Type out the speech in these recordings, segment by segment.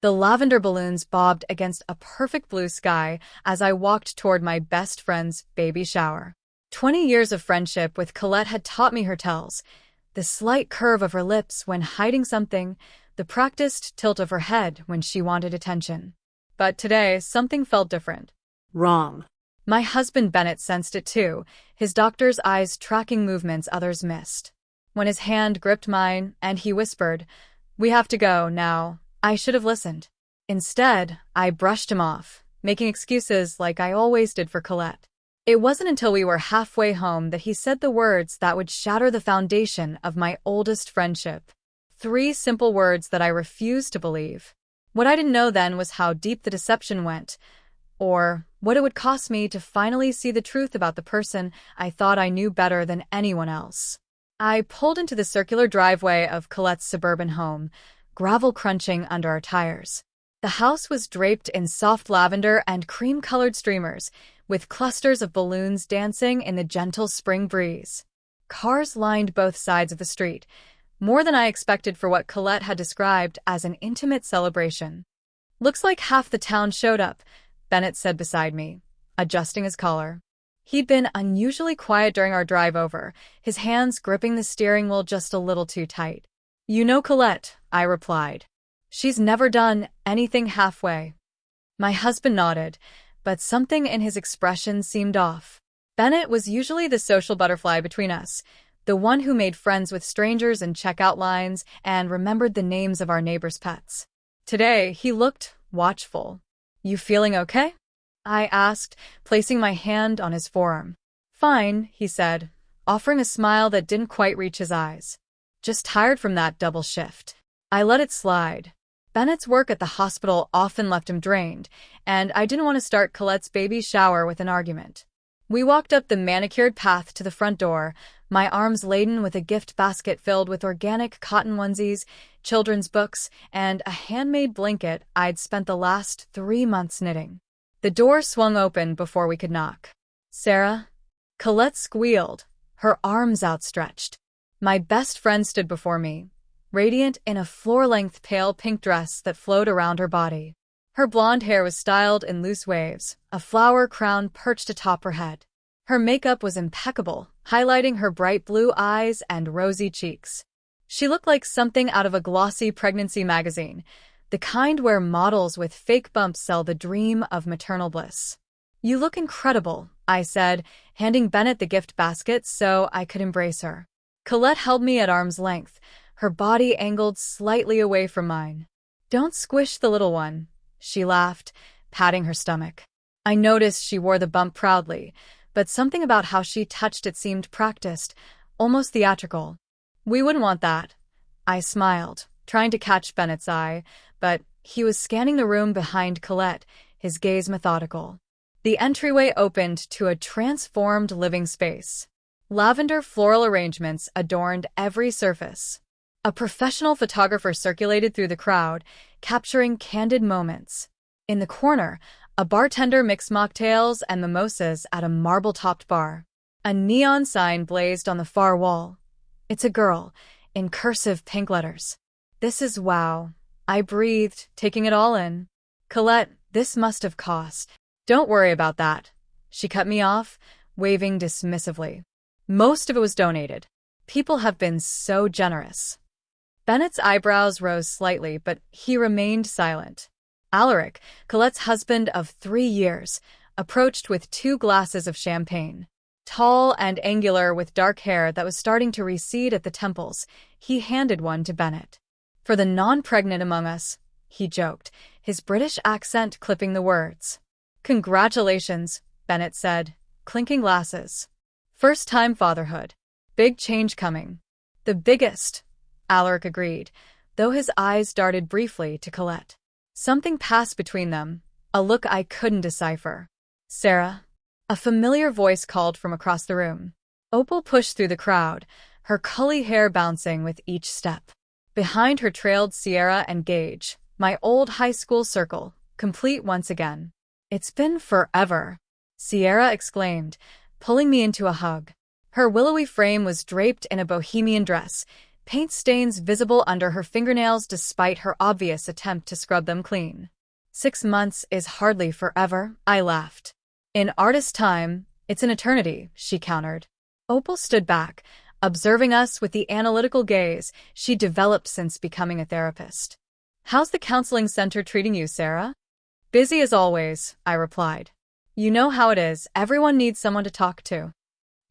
The lavender balloons bobbed against a perfect blue sky as I walked toward my best friend's baby shower. 20 years of friendship with Colette had taught me her tells. The slight curve of her lips when hiding something, the practiced tilt of her head when she wanted attention. But today, something felt different. Wrong. My husband Bennett sensed it too, his doctor's eyes tracking movements others missed. When his hand gripped mine, and he whispered, "We have to go now," I should have listened. Instead, I brushed him off, making excuses like I always did for Colette. It wasn't until we were halfway home that he said the words that would shatter the foundation of my oldest friendship. 3 simple words that I refused to believe. What I didn't know then was how deep the deception went, or what it would cost me to finally see the truth about the person I thought I knew better than anyone else. I pulled into the circular driveway of Colette's suburban home, gravel crunching under our tires. The house was draped in soft lavender and cream-colored streamers, with clusters of balloons dancing in the gentle spring breeze. Cars lined both sides of the street, more than I expected for what Colette had described as an intimate celebration. "Looks like half the town showed up," Bennett said beside me, adjusting his collar. He'd been unusually quiet during our drive over, his hands gripping the steering wheel just a little too tight. "You know Colette," I replied. "She's never done anything halfway." My husband nodded, but something in his expression seemed off. Bennett was usually the social butterfly between us, the one who made friends with strangers in checkout lines and remembered the names of our neighbors' pets. Today, he looked watchful. "You feeling okay?" I asked, placing my hand on his forearm. "Fine," he said, offering a smile that didn't quite reach his eyes. "Just tired from that double shift." I let it slide. Bennett's work at the hospital often left him drained, and I didn't want to start Colette's baby shower with an argument. We walked up the manicured path to the front door, my arms laden with a gift basket filled with organic cotton onesies, children's books, and a handmade blanket I'd spent the last 3 months knitting. The door swung open before we could knock. "Sarah?" Colette squealed, her arms outstretched. My best friend stood before me, radiant in a floor-length pale pink dress that flowed around her body. Her blonde hair was styled in loose waves, a flower crown perched atop her head. Her makeup was impeccable, highlighting her bright blue eyes and rosy cheeks. She looked like something out of a glossy pregnancy magazine, the kind where models with fake bumps sell the dream of maternal bliss. "You look incredible," I said, handing Bennett the gift basket so I could embrace her. Colette held me at arm's length, her body angled slightly away from mine. "Don't squish the little one," she laughed, patting her stomach. I noticed she wore the bump proudly, but something about how she touched it seemed practiced, almost theatrical. "We wouldn't want that." I smiled, trying to catch Bennett's eye, but he was scanning the room behind Colette, his gaze methodical. The entryway opened to a transformed living space. Lavender floral arrangements adorned every surface. A professional photographer circulated through the crowd, capturing candid moments. In the corner, a bartender mixed mocktails and mimosas at a marble-topped bar. A neon sign blazed on the far wall. "It's a girl," in cursive pink letters. "This is wow." I breathed, taking it all in. "Colette, this must have cost." "Don't worry about that." She cut me off, waving dismissively. "Most of it was donated. People have been so generous." Bennett's eyebrows rose slightly, but he remained silent. Alaric, Colette's husband of 3 years, approached with 2 glasses of champagne. Tall and angular with dark hair that was starting to recede at the temples, he handed one to Bennett. "For the non-pregnant among us," he joked, his British accent clipping the words. "Congratulations," Bennett said, clinking glasses. "First-time fatherhood. Big change coming." "The biggest," Alaric agreed, though his eyes darted briefly to Colette. Something passed between them, a look I couldn't decipher. "Sarah?" A familiar voice called from across the room. Opal pushed through the crowd, her curly hair bouncing with each step. Behind her trailed Sierra and Gage, my old high school circle, complete once again. "It's been forever," Sierra exclaimed, pulling me into a hug. Her willowy frame was draped in a bohemian dress, paint stains visible under her fingernails despite her obvious attempt to scrub them clean. 6 months is hardly forever, I laughed. In artist time, it's an eternity, she countered. Opal stood back, observing us with the analytical gaze she developed since becoming a therapist. How's the counseling center treating you, Sarah? Busy as always, I replied. You know how it is, everyone needs someone to talk to.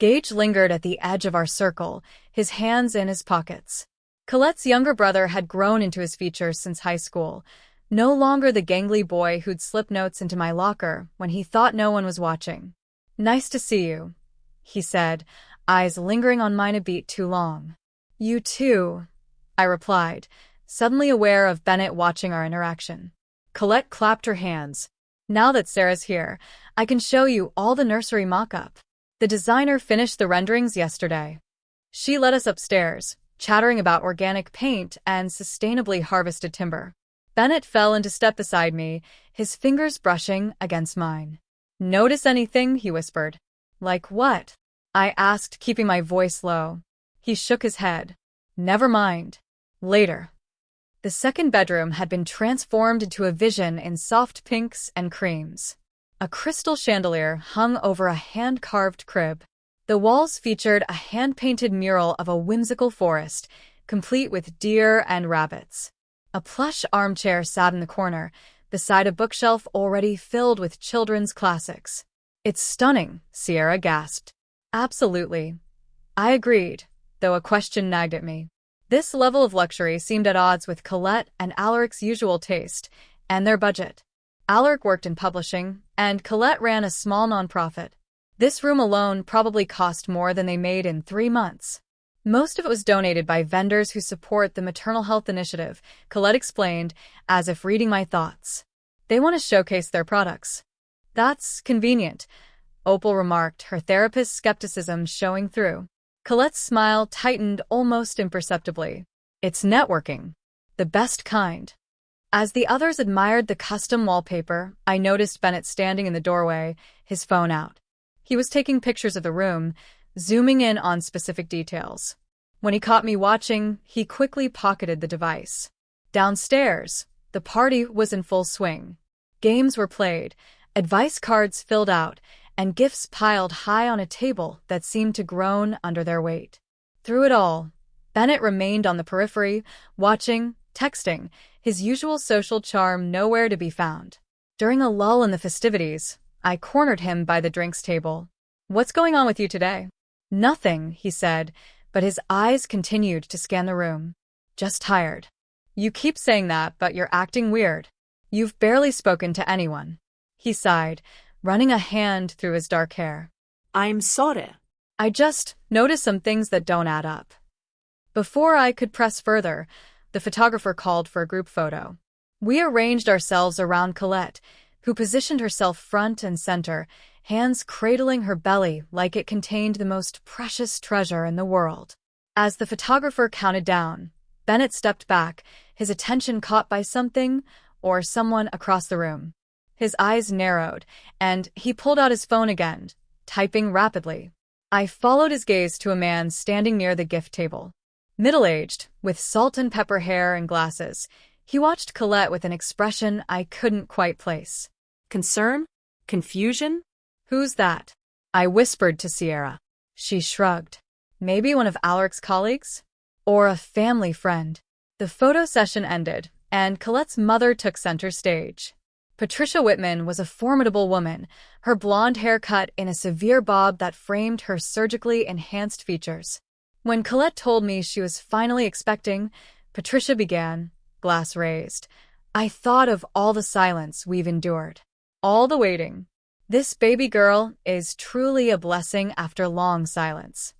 Gage lingered at the edge of our circle, his hands in his pockets. Colette's younger brother had grown into his features since high school, no longer the gangly boy who'd slip notes into my locker when he thought no one was watching. Nice to see you, he said, eyes lingering on mine a beat too long. You too, I replied, suddenly aware of Bennett watching our interaction. Colette clapped her hands. Now that Sarah's here, I can show you all the nursery mock-up. The designer finished the renderings yesterday. She led us upstairs, chattering about organic paint and sustainably harvested timber. Bennett fell into step beside me, his fingers brushing against mine. Notice anything? He whispered. Like what? I asked, keeping my voice low. He shook his head. Never mind. Later. The second bedroom had been transformed into a vision in soft pinks and creams. A crystal chandelier hung over a hand-carved crib. The walls featured a hand-painted mural of a whimsical forest, complete with deer and rabbits. A plush armchair sat in the corner, beside a bookshelf already filled with children's classics. It's stunning, Sierra gasped. Absolutely. I agreed, though a question nagged at me. This level of luxury seemed at odds with Colette and Alaric's usual taste, and their budget. Alaric worked in publishing, and Colette ran a small nonprofit. This room alone probably cost more than they made in 3 months. Most of it was donated by vendors who support the Maternal Health Initiative, Colette explained, as if reading my thoughts. They want to showcase their products. That's convenient, Opal remarked, her therapist's skepticism showing through. Colette's smile tightened almost imperceptibly. It's networking. The best kind. As the others admired the custom wallpaper, I noticed Bennett standing in the doorway, his phone out. He was taking pictures of the room, zooming in on specific details. When he caught me watching, he quickly pocketed the device. Downstairs, the party was in full swing. Games were played, advice cards filled out, and gifts piled high on a table that seemed to groan under their weight. Through it all, Bennett remained on the periphery, watching, texting, his usual social charm nowhere to be found. During a lull in the festivities, I cornered him by the drinks table. What's going on with you today? Nothing, he said, but his eyes continued to scan the room. Just tired. You keep saying that, but you're acting weird. You've barely spoken to anyone. He sighed, running a hand through his dark hair. I'm sorry. I just noticed some things that don't add up. Before I could press further, the photographer called for a group photo. We arranged ourselves around Colette, who positioned herself front and center, hands cradling her belly like it contained the most precious treasure in the world. As the photographer counted down, Bennett stepped back, his attention caught by something or someone across the room. His eyes narrowed, and he pulled out his phone again, typing rapidly. I followed his gaze to a man standing near the gift table. Middle-aged, with salt and pepper hair and glasses, he watched Colette with an expression I couldn't quite place. Concern? Confusion? Who's that? I whispered to Sierra. She shrugged. Maybe one of Alaric's colleagues? Or a family friend. The photo session ended, and Colette's mother took center stage. Patricia Whitman was a formidable woman, her blonde hair cut in a severe bob that framed her surgically enhanced features. When Colette told me she was finally expecting, Patricia began, glass raised. I thought of all the silence we've endured. All the waiting. This baby girl is truly a blessing after long silence.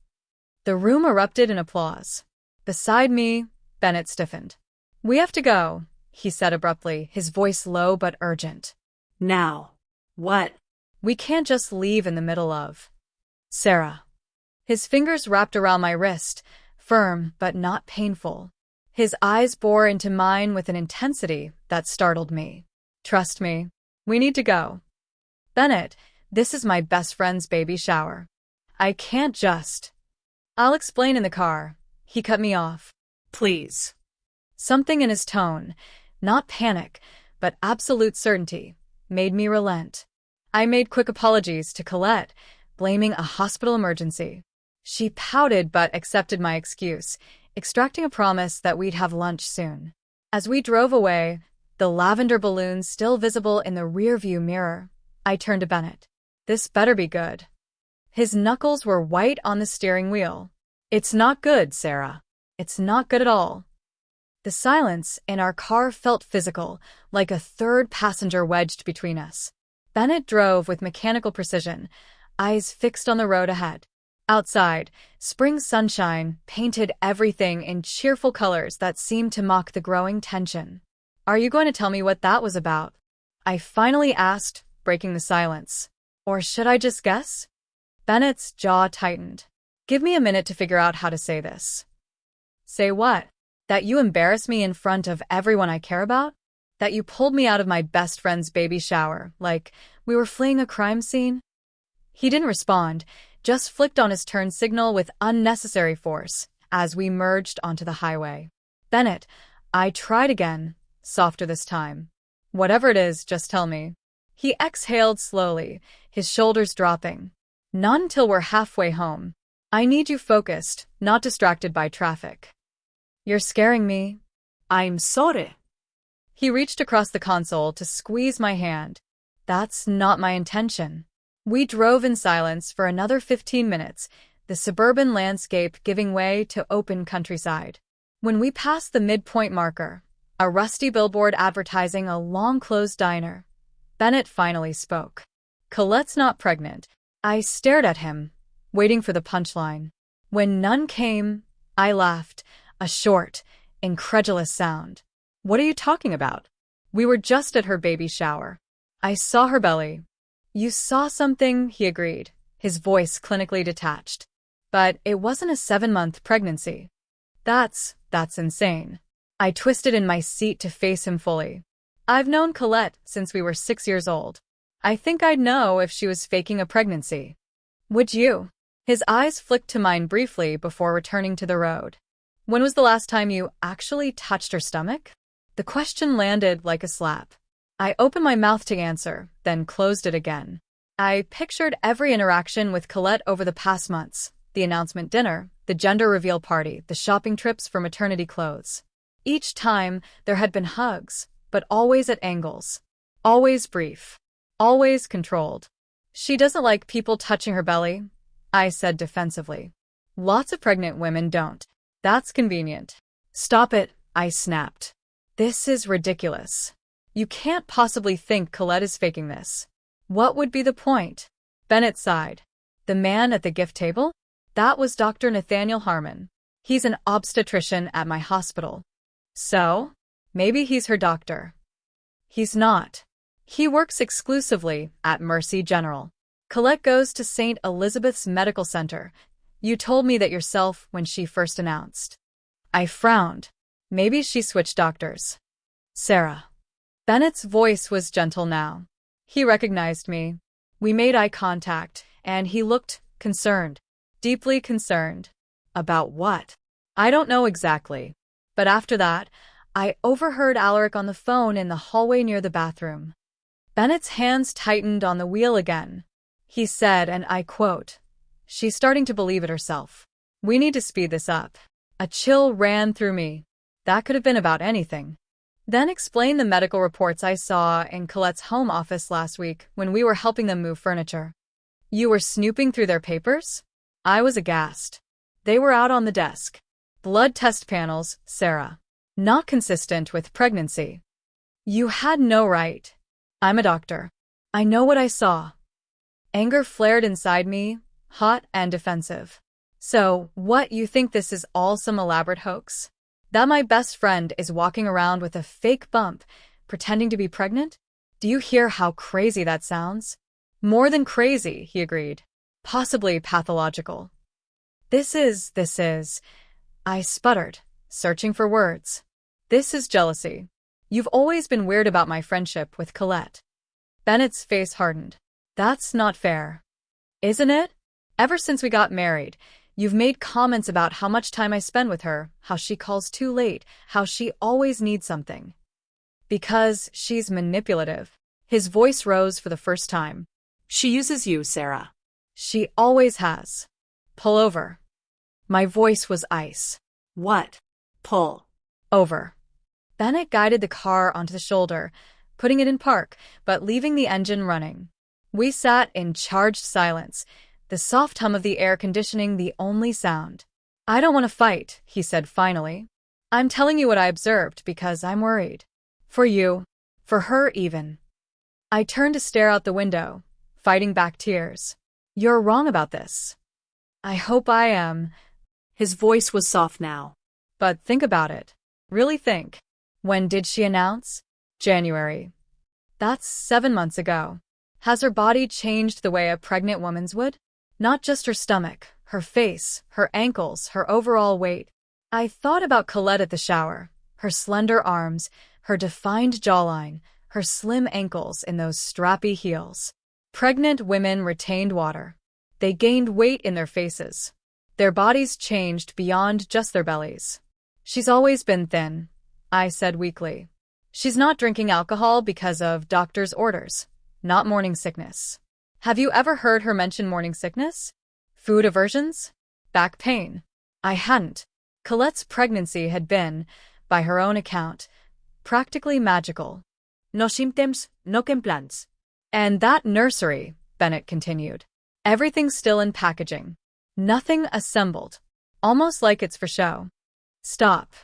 The room erupted in applause. Beside me, Bennett stiffened. We have to go, he said abruptly, his voice low but urgent. Now. What? We can't just leave in the middle of. Sarah. His fingers wrapped around my wrist, firm but not painful. His eyes bore into mine with an intensity that startled me. Trust me, we need to go. Bennett, this is my best friend's baby shower. I can't just. I'll explain in the car. He cut me off. Please. Something in his tone, not panic, but absolute certainty, made me relent. I made quick apologies to Colette, blaming a hospital emergency. She pouted but accepted my excuse, extracting a promise that we'd have lunch soon. As we drove away, the lavender balloon still visible in the rearview mirror, I turned to Bennett. This better be good. His knuckles were white on the steering wheel. It's not good, Sarah. It's not good at all. The silence in our car felt physical, like a third passenger wedged between us. Bennett drove with mechanical precision, eyes fixed on the road ahead. Outside, spring sunshine painted everything in cheerful colors that seemed to mock the growing tension. Are you going to tell me what that was about? I finally asked, breaking the silence. Or should I just guess? Bennett's jaw tightened. Give me a minute to figure out how to say this. Say what? That you embarrass me in front of everyone I care about? That you pulled me out of my best friend's baby shower, like we were fleeing a crime scene? He didn't respond, just flicked on his turn signal with unnecessary force as we merged onto the highway. Bennett, I tried again, softer this time. Whatever it is, just tell me. He exhaled slowly, his shoulders dropping. Not until we're halfway home. I need you focused, not distracted by traffic. You're scaring me. I'm sorry. He reached across the console to squeeze my hand. That's not my intention. We drove in silence for another 15 minutes, the suburban landscape giving way to open countryside. When we passed the midpoint marker, a rusty billboard advertising a long-closed diner, Bennett finally spoke. Colette's not pregnant. I stared at him, waiting for the punchline. When none came, I laughed, a short, incredulous sound. What are you talking about? We were just at her baby shower. I saw her belly. You saw something, he agreed, his voice clinically detached. But it wasn't a 7-month pregnancy. That's insane. I twisted in my seat to face him fully. I've known Colette since we were 6 years old. I think I'd know if she was faking a pregnancy. Would you? His eyes flicked to mine briefly before returning to the road. When was the last time you actually touched her stomach? The question landed like a slap. I opened my mouth to answer, then closed it again. I pictured every interaction with Colette over the past months, the announcement dinner, the gender reveal party, the shopping trips for maternity clothes. Each time, there had been hugs, but always at angles. Always brief. Always controlled. She doesn't like people touching her belly, I said defensively. Lots of pregnant women don't. That's convenient. Stop it, I snapped. This is ridiculous. You can't possibly think Colette is faking this. What would be the point? Bennett sighed. The man at the gift table? That was Dr. Nathaniel Harmon. He's an obstetrician at my hospital. So? Maybe he's her doctor. He's not. He works exclusively at Mercy General. Colette goes to St. Elizabeth's Medical Center. You told me that yourself when she first announced. I frowned. Maybe she switched doctors. Sarah. Bennett's voice was gentle now. He recognized me. We made eye contact, and he looked concerned. Deeply concerned. About what? I don't know exactly. But after that, I overheard Alaric on the phone in the hallway near the bathroom. Bennett's hands tightened on the wheel again. He said, and I quote, "She's starting to believe it herself. We need to speed this up." A chill ran through me. That could have been about anything. Then explain the medical reports I saw in Colette's home office last week when we were helping them move furniture. You were snooping through their papers? I was aghast. They were out on the desk. Blood test panels, Sarah. Not consistent with pregnancy. You had no right. I'm a doctor. I know what I saw. Anger flared inside me, hot and defensive. So, what, you think this is all some elaborate hoax? That my best friend is walking around with a fake bump, pretending to be pregnant? Do you hear how crazy that sounds? More than crazy, he agreed. Possibly pathological. This is, I sputtered, searching for words. This is jealousy. You've always been weird about my friendship with Colette. Bennett's face hardened. That's not fair. Isn't it? Ever since we got married, You've made comments about how much time I spend with her, how she calls too late, how she always needs something. Because she's manipulative. His voice rose for the first time. She uses you, Sarah. She always has. Pull over. My voice was ice. What? Pull. Over. Bennett guided the car onto the shoulder, putting it in park, but leaving the engine running. We sat in charged silence, the soft hum of the air conditioning the only sound. I don't want to fight, he said finally. I'm telling you what I observed because I'm worried. For you. For her even. I turned to stare out the window, fighting back tears. You're wrong about this. I hope I am. His voice was soft now. But think about it. Really think. When did she announce? January. That's 7 months ago. Has her body changed the way a pregnant woman's would? Not just her stomach, her face, her ankles, her overall weight. I thought about Colette at the shower, her slender arms, her defined jawline, her slim ankles in those strappy heels. Pregnant women retained water. They gained weight in their faces. Their bodies changed beyond just their bellies. She's always been thin, I said weakly. She's not drinking alcohol because of doctor's orders, not morning sickness. Have you ever heard her mention morning sickness? Food aversions? Back pain? I hadn't. Colette's pregnancy had been, by her own account, practically magical. No symptoms, no complaints. And that nursery, Bennett continued. Everything's still in packaging. Nothing assembled. Almost like it's for show. Stop.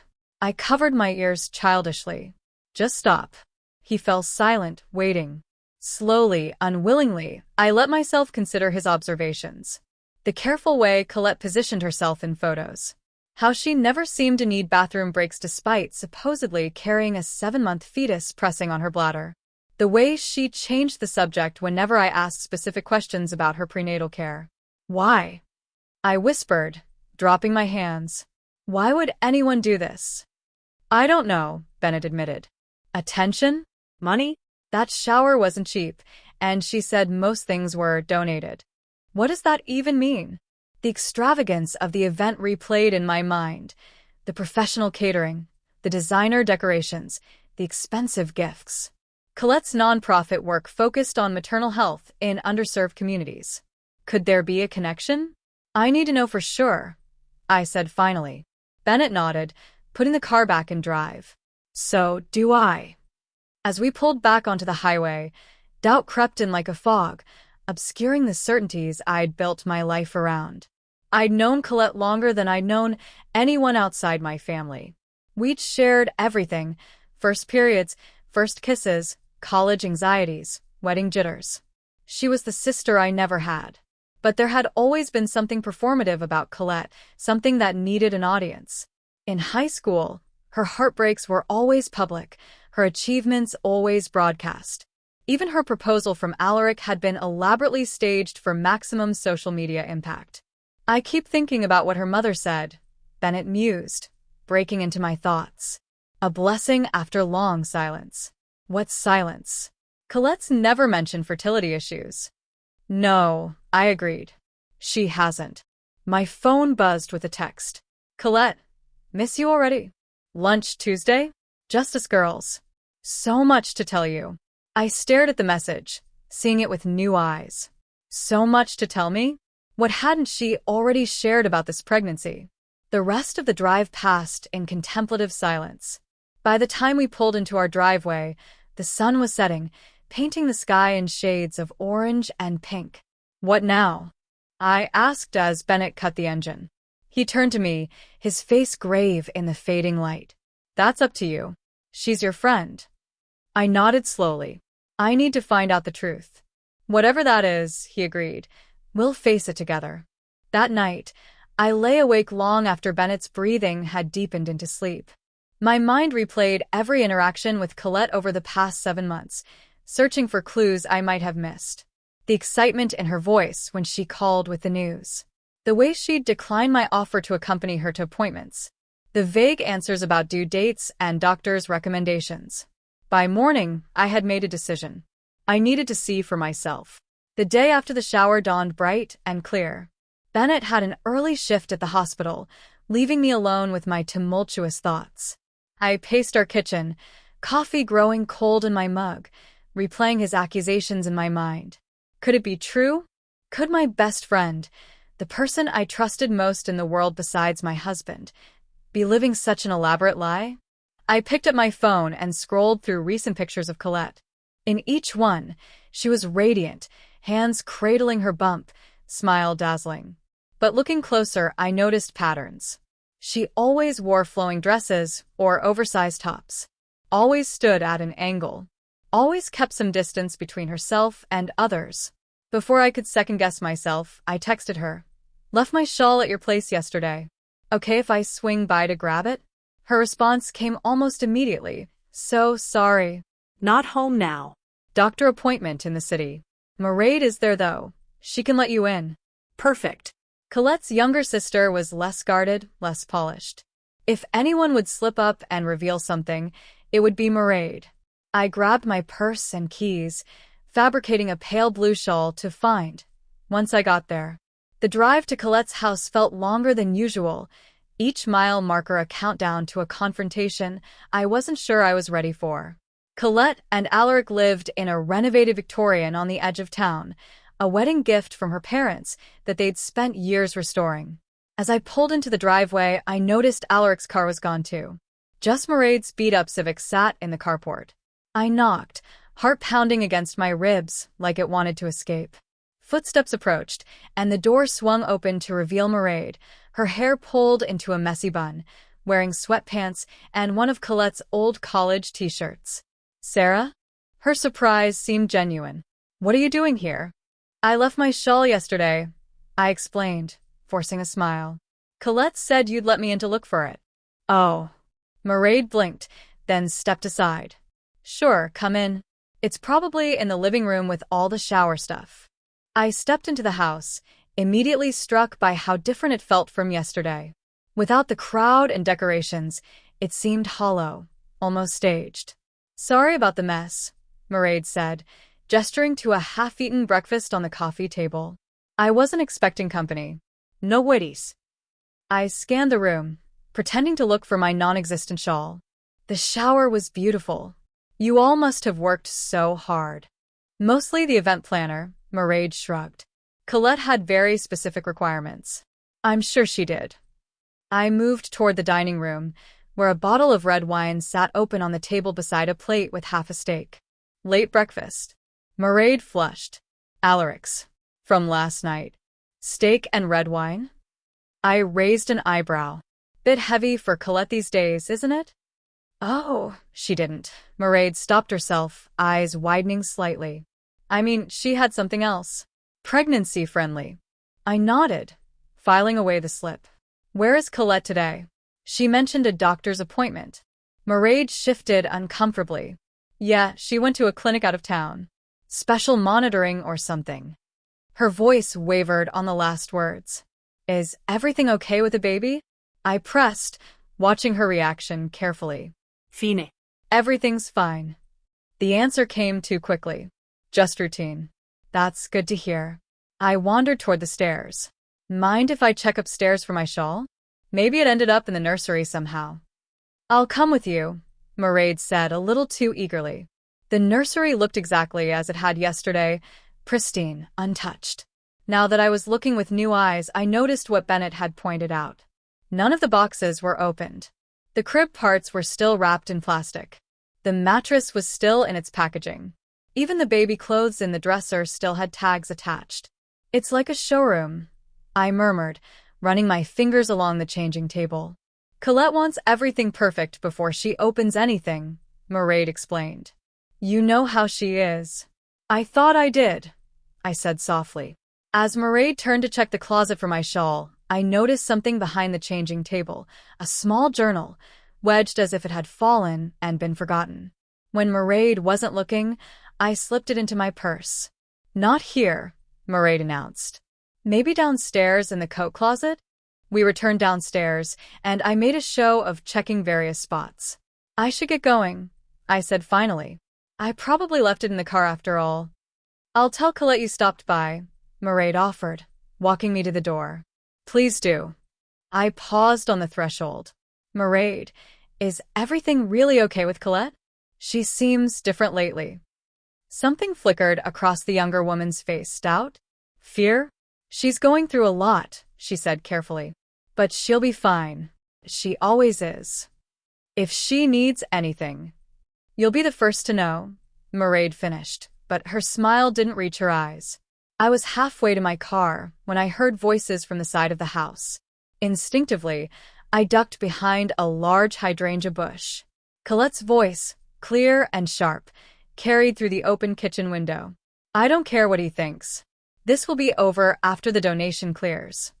I covered my ears childishly. Just stop. He fell silent, waiting. Slowly, unwillingly, I let myself consider his observations. The careful way Colette positioned herself in photos. How she never seemed to need bathroom breaks despite supposedly carrying a 7-month fetus pressing on her bladder. The way she changed the subject whenever I asked specific questions about her prenatal care. Why? I whispered, dropping my hands. Why would anyone do this? I don't know, Bennett admitted. Attention? Money? That shower wasn't cheap, and she said most things were donated. What does that even mean? The extravagance of the event replayed in my mind. The professional catering, the designer decorations, the expensive gifts. Colette's nonprofit work focused on maternal health in underserved communities. Could there be a connection? I need to know for sure, I said finally. Bennett nodded, putting the car back in drive. So do I. As we pulled back onto the highway, doubt crept in like a fog, obscuring the certainties I'd built my life around. I'd known Colette longer than I'd known anyone outside my family. We'd shared everything: first periods, first kisses, college anxieties, wedding jitters. She was the sister I never had. But there had always been something performative about Colette, something that needed an audience. In high school, her heartbreaks were always public, her achievements always broadcast. Even her proposal from Alaric had been elaborately staged for maximum social media impact. I keep thinking about what her mother said, Bennett mused, breaking into my thoughts. A blessing after long silence. What silence? Colette's never mentioned fertility issues. No, I agreed. She hasn't. My phone buzzed with a text. Colette, miss you already. Lunch Tuesday? Just us girls. So much to tell you. I stared at the message, seeing it with new eyes. So much to tell me? What hadn't she already shared about this pregnancy? The rest of the drive passed in contemplative silence. By the time we pulled into our driveway, the sun was setting, painting the sky in shades of orange and pink. What now? I asked as Bennett cut the engine. He turned to me, his face grave in the fading light. That's up to you. She's your friend. I nodded slowly. I need to find out the truth. Whatever that is, he agreed. We'll face it together. That night, I lay awake long after Bennett's breathing had deepened into sleep. My mind replayed every interaction with Colette over the past 7 months, searching for clues I might have missed. The excitement in her voice when she called with the news. The way she'd decline my offer to accompany her to appointments. The vague answers about due dates and doctors' recommendations. By morning, I had made a decision. I needed to see for myself. The day after the shower dawned bright and clear. Bennett had an early shift at the hospital, leaving me alone with my tumultuous thoughts. I paced our kitchen, coffee growing cold in my mug, replaying his accusations in my mind. Could it be true? Could my best friend, the person I trusted most in the world besides my husband, be living such an elaborate lie? I picked up my phone and scrolled through recent pictures of Colette. In each one, she was radiant, hands cradling her bump, smile dazzling. But looking closer, I noticed patterns. She always wore flowing dresses or oversized tops, always stood at an angle, always kept some distance between herself and others. Before I could second-guess myself, I texted her. Left my shawl at your place yesterday. Okay if I swing by to grab it? Her response came almost immediately. So sorry. Not home now. Doctor appointment in the city. Mairead is there though. She can let you in. Perfect. Colette's younger sister was less guarded, less polished. If anyone would slip up and reveal something, it would be Mairead. I grabbed my purse and keys, fabricating a pale blue shawl to find. Once I got there, the drive to Colette's house felt longer than usual, each mile marker a countdown to a confrontation I wasn't sure I was ready for. Colette and Alaric lived in a renovated Victorian on the edge of town, a wedding gift from her parents that they'd spent years restoring. As I pulled into the driveway, I noticed Alaric's car was gone too. Just Mairead's beat-up Civic sat in the carport. I knocked, heart pounding against my ribs like it wanted to escape. Footsteps approached, and the door swung open to reveal Mairead, her hair pulled into a messy bun, wearing sweatpants and one of Colette's old college t-shirts. Sarah? Her surprise seemed genuine. What are you doing here? I left my shawl yesterday, I explained, forcing a smile. Colette said you'd let me in to look for it. Oh. Mairead blinked, then stepped aside. Sure, come in. It's probably in the living room with all the shower stuff. I stepped into the house, immediately struck by how different it felt from yesterday. Without the crowd and decorations, it seemed hollow, almost staged. Sorry about the mess, Mairead said, gesturing to a half-eaten breakfast on the coffee table. I wasn't expecting company. No worries. I scanned the room, pretending to look for my non-existent shawl. The shower was beautiful. You all must have worked so hard. Mostly the event planner, Mairead shrugged. Colette had very specific requirements. I'm sure she did. I moved toward the dining room, where a bottle of red wine sat open on the table beside a plate with half a steak. Late breakfast. Mairead flushed. Alaric's. From last night. Steak and red wine? I raised an eyebrow. Bit heavy for Colette these days, isn't it? Oh, she didn't. Mairead stopped herself, eyes widening slightly. I mean, she had something else. Pregnancy-friendly. I nodded, filing away the slip. Where is Colette today? She mentioned a doctor's appointment. Mairead shifted uncomfortably. Yeah, she went to a clinic out of town. Special monitoring or something. Her voice wavered on the last words. Is everything okay with the baby? I pressed, watching her reaction carefully. Fine. Everything's fine. The answer came too quickly. Just routine. That's good to hear. I wandered toward the stairs. Mind if I check upstairs for my shawl? Maybe it ended up in the nursery somehow. I'll come with you, Mairead said a little too eagerly. The nursery looked exactly as it had yesterday, pristine, untouched. Now that I was looking with new eyes, I noticed what Bennett had pointed out. None of the boxes were opened. The crib parts were still wrapped in plastic. The mattress was still in its packaging. Even the baby clothes in the dresser still had tags attached. It's like a showroom, I murmured, running my fingers along the changing table. Colette wants everything perfect before she opens anything, Mairead explained. You know how she is. I thought I did, I said softly. As Mairead turned to check the closet for my shawl, I noticed something behind the changing table, a small journal, wedged as if it had fallen and been forgotten. When Mairead wasn't looking, I slipped it into my purse. Not here, Mairead announced. Maybe downstairs in the coat closet? We returned downstairs, and I made a show of checking various spots. I should get going, I said finally. I probably left it in the car after all. I'll tell Colette you stopped by, Mairead offered, walking me to the door. Please do. I paused on the threshold. Mairead, is everything really okay with Colette? She seems different lately. Something flickered across the younger woman's face. Doubt? Fear? She's going through a lot, she said carefully. But she'll be fine. She always is. If she needs anything, you'll be the first to know, Mairead finished, but her smile didn't reach her eyes. I was halfway to my car when I heard voices from the side of the house. Instinctively, I ducked behind a large hydrangea bush. Colette's voice, clear and sharp, carried through the open kitchen window. I don't care what he thinks. This will be over after the donation clears.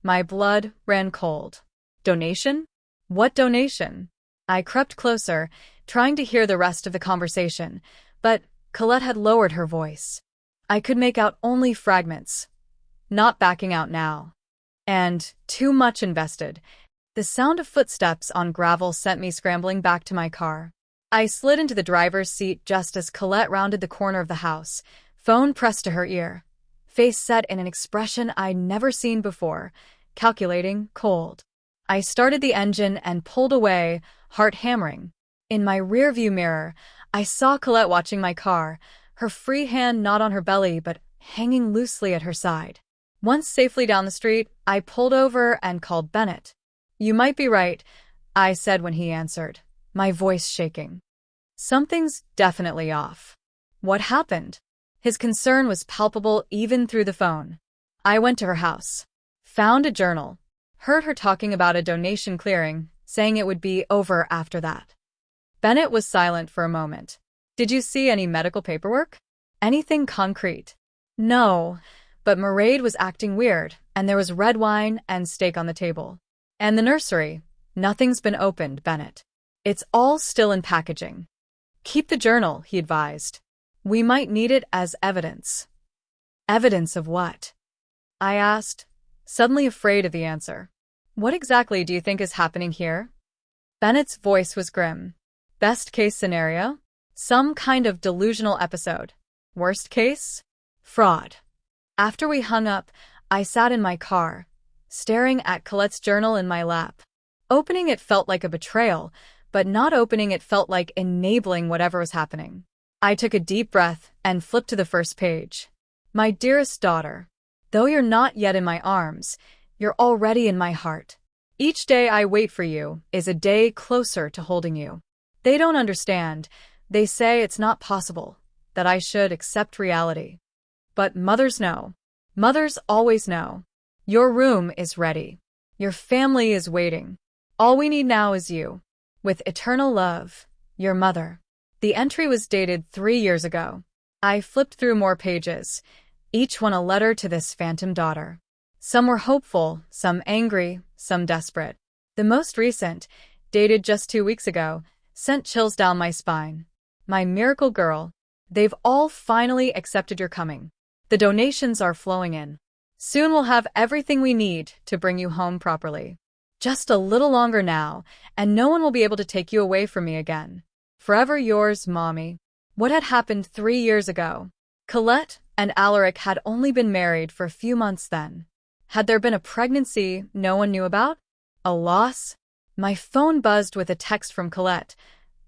My blood ran cold. Donation? What donation? I crept closer, trying to hear the rest of the conversation, but Colette had lowered her voice. I could make out only fragments. Not backing out now. And too much invested. The sound of footsteps on gravel sent me scrambling back to my car. I slid into the driver's seat just as Colette rounded the corner of the house, phone pressed to her ear. Face set in an expression I'd never seen before, calculating, cold. I started the engine and pulled away, heart hammering. In my rearview mirror, I saw Colette watching my car, her free hand not on her belly but hanging loosely at her side. Once safely down the street, I pulled over and called Bennett. You might be right, I said when he answered, my voice shaking. Something's definitely off. What happened? His concern was palpable even through the phone. I went to her house. Found a journal. Heard her talking about a donation clearing, saying it would be over after that. Bennett was silent for a moment. Did you see any medical paperwork? Anything concrete? No, but Mairead was acting weird, and there was red wine and steak on the table. And the nursery. Nothing's been opened, Bennett. It's all still in packaging. Keep the journal, he advised. We might need it as evidence. Evidence of what? I asked, suddenly afraid of the answer. What exactly do you think is happening here? Bennett's voice was grim. Best case scenario? Some kind of delusional episode. Worst case? Fraud. After we hung up, I sat in my car, staring at Colette's journal in my lap. Opening it felt like a betrayal, but not opening it felt like enabling whatever was happening. I took a deep breath and flipped to the first page. My dearest daughter, though you're not yet in my arms, you're already in my heart. Each day I wait for you is a day closer to holding you. They don't understand. They say it's not possible, that I should accept reality. But mothers know. Mothers always know. Your room is ready. Your family is waiting. All we need now is you. With eternal love, your mother. The entry was dated 3 years ago. I flipped through more pages, each one a letter to this phantom daughter. Some were hopeful, some angry, some desperate. The most recent, dated just 2 weeks ago, sent chills down my spine. My miracle girl, they've all finally accepted your coming. The donations are flowing in. Soon we'll have everything we need to bring you home properly. Just a little longer now, and no one will be able to take you away from me again. Forever yours, Mommy. What had happened 3 years ago? Colette and Alaric had only been married for a few months then. Had there been a pregnancy no one knew about? A loss? My phone buzzed with a text from Colette.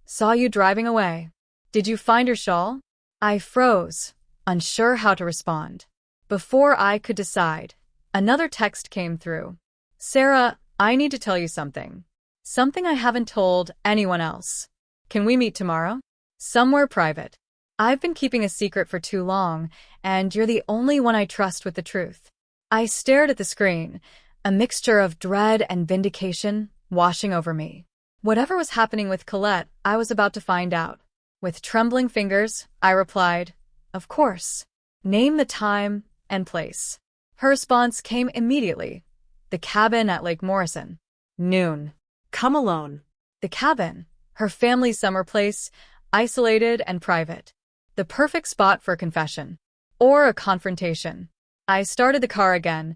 Saw you driving away. Did you find her shawl? I froze, unsure how to respond. Before I could decide, another text came through. Sarah, I need to tell you something. Something I haven't told anyone else. Can we meet tomorrow? Somewhere private. I've been keeping a secret for too long, and you're the only one I trust with the truth. I stared at the screen, a mixture of dread and vindication washing over me. Whatever was happening with Colette, I was about to find out. With trembling fingers, I replied, Of course. Name the time and place. Her response came immediately. The cabin at Lake Morrison. Noon. Come alone. The cabin. Her family's summer place, isolated and private. The perfect spot for a confession. Or a confrontation. I started the car again,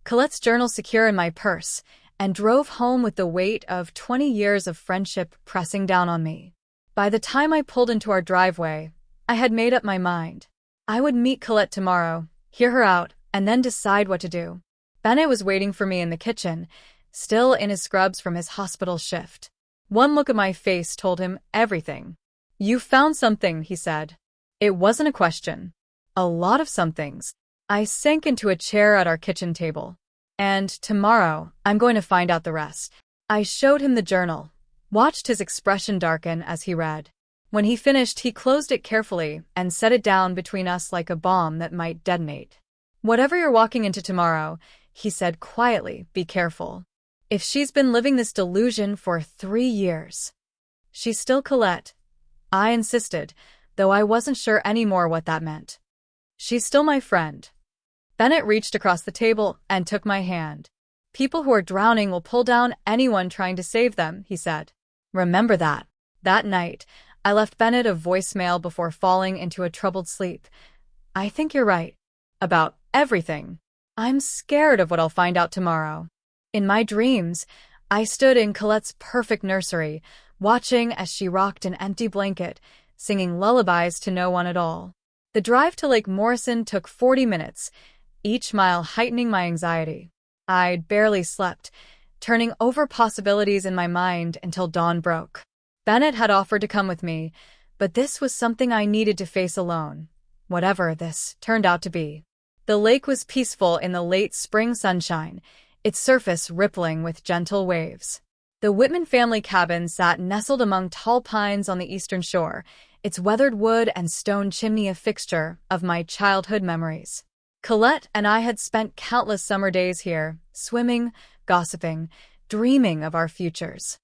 Colette's journal secure in my purse, and drove home with the weight of 20 years of friendship pressing down on me. By the time I pulled into our driveway, I had made up my mind. I would meet Colette tomorrow, hear her out, and then decide what to do. Bennett was waiting for me in the kitchen, still in his scrubs from his hospital shift. One look at my face told him everything. "You found something," he said. It wasn't a question. A lot of somethings. I sank into a chair at our kitchen table. "And tomorrow, I'm going to find out the rest." I showed him the journal, watched his expression darken as he read. When he finished, he closed it carefully and set it down between us like a bomb that might detonate. "Whatever you're walking into tomorrow," he said quietly, "be careful. If she's been living this delusion for 3 years, she's still Colette." I insisted, though I wasn't sure anymore what that meant. "She's still my friend." Bennett reached across the table and took my hand. "People who are drowning will pull down anyone trying to save them," he said. "Remember that." That night, I left Bennett a voicemail before falling into a troubled sleep. "I think you're right. About everything. I'm scared of what I'll find out tomorrow." In my dreams, I stood in Colette's perfect nursery, watching as she rocked an empty blanket, singing lullabies to no one at all. The drive to Lake Morrison took 40 minutes, each mile heightening my anxiety. I'd barely slept, turning over possibilities in my mind until dawn broke. Bennett had offered to come with me, but this was something I needed to face alone, whatever this turned out to be. The lake was peaceful in the late spring sunshine, its surface rippling with gentle waves. The Whitman family cabin sat nestled among tall pines on the eastern shore, its weathered wood and stone chimney a fixture of my childhood memories. Colette and I had spent countless summer days here, swimming, gossiping, dreaming of our futures.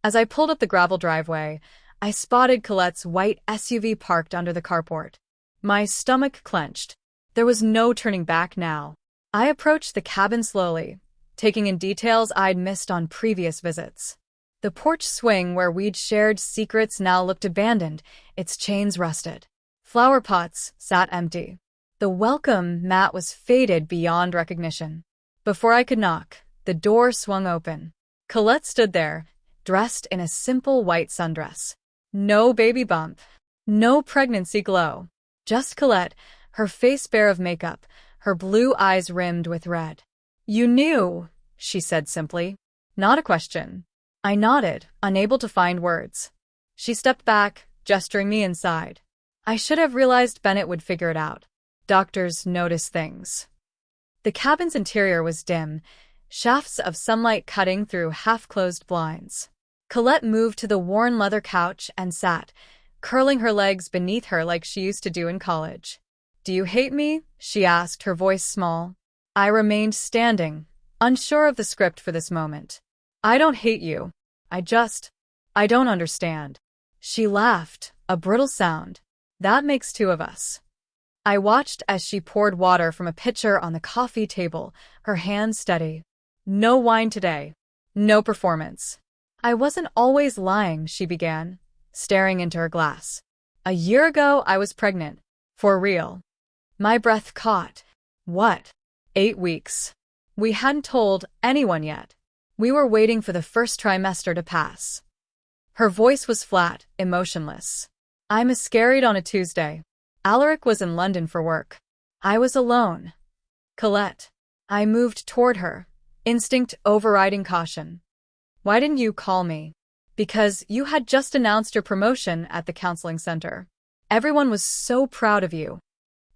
As I pulled up the gravel driveway, I spotted Colette's white SUV parked under the carport. My stomach clenched. There was no turning back now. I approached the cabin slowly, taking in details I'd missed on previous visits. The porch swing where we'd shared secrets now looked abandoned, its chains rusted. Flower pots sat empty. The welcome mat was faded beyond recognition. Before I could knock, the door swung open. Colette stood there, dressed in a simple white sundress. No baby bump. No pregnancy glow. Just Colette, her face bare of makeup, her blue eyes rimmed with red. "You knew," she said simply. Not a question. I nodded, unable to find words. She stepped back, gesturing me inside. I should have realized Bennett would figure it out. Doctors notice things. The cabin's interior was dim, shafts of sunlight cutting through half-closed blinds. Colette moved to the worn leather couch and sat, curling her legs beneath her like she used to do in college. "Do you hate me?" she asked, her voice small. I remained standing, unsure of the script for this moment. "I don't hate you. I don't understand." She laughed, a brittle sound. "That makes 2 of us." I watched as she poured water from a pitcher on the coffee table, her hands steady. "No wine today. No performance." "I wasn't always lying," she began, staring into her glass. "A year ago, I was pregnant. For real." My breath caught. "What?" 8 weeks. We hadn't told anyone yet. We were waiting for the first trimester to pass. Her voice was flat, emotionless. "I miscarried on a Tuesday. Alaric was in London for work. I was alone." "Colette." I moved toward her, instinct overriding caution. "Why didn't you call me?" "Because you had just announced your promotion at the counseling center. Everyone was so proud of you."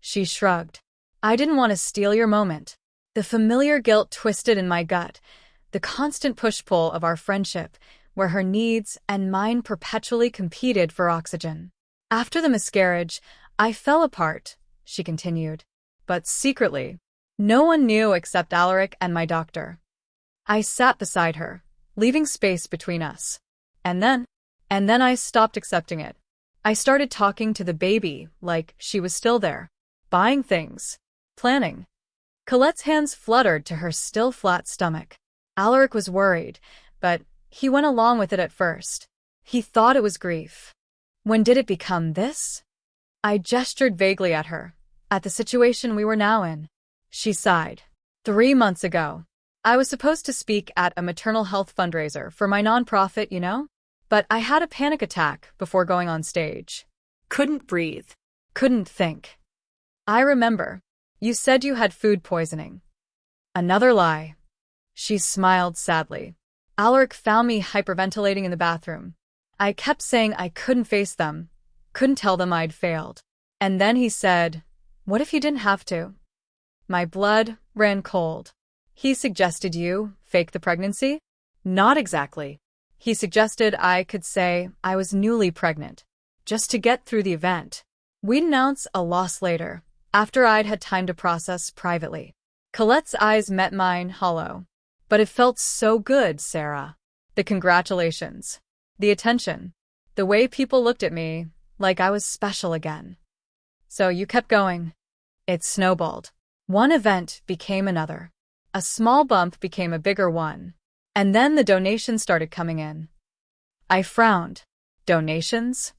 She shrugged. "I didn't want to steal your moment." The familiar guilt twisted in my gut, the constant push-pull of our friendship, where her needs and mine perpetually competed for oxygen. "After the miscarriage, I fell apart," she continued. "But secretly. No one knew except Alaric and my doctor." I sat beside her, leaving space between us. And then I stopped accepting it. I started talking to the baby like she was still there, buying things, planning. Colette's hands fluttered to her still flat stomach. Alaric was worried, but he went along with it at first. He thought it was grief. When did it become this? I gestured vaguely at her, at the situation we were now in. She sighed. 3 months ago. I was supposed to speak at a maternal health fundraiser for my nonprofit, you know? But I had a panic attack before going on stage. Couldn't breathe. Couldn't think. I remember. You said you had food poisoning. Another lie. She smiled sadly. Alaric found me hyperventilating in the bathroom. I kept saying I couldn't face them, couldn't tell them I'd failed. And then he said, "What if you didn't have to?" My blood ran cold. He suggested you fake the pregnancy? Not exactly. He suggested I could say I was newly pregnant, just to get through the event. We'd announce a loss later, after I'd had time to process privately. Colette's eyes met mine, hollow. But it felt so good, Sarah. The congratulations. The attention. The way people looked at me, like I was special again. So you kept going. It snowballed. One event became another. A small bump became a bigger one. And then the donations started coming in. I frowned. Donations?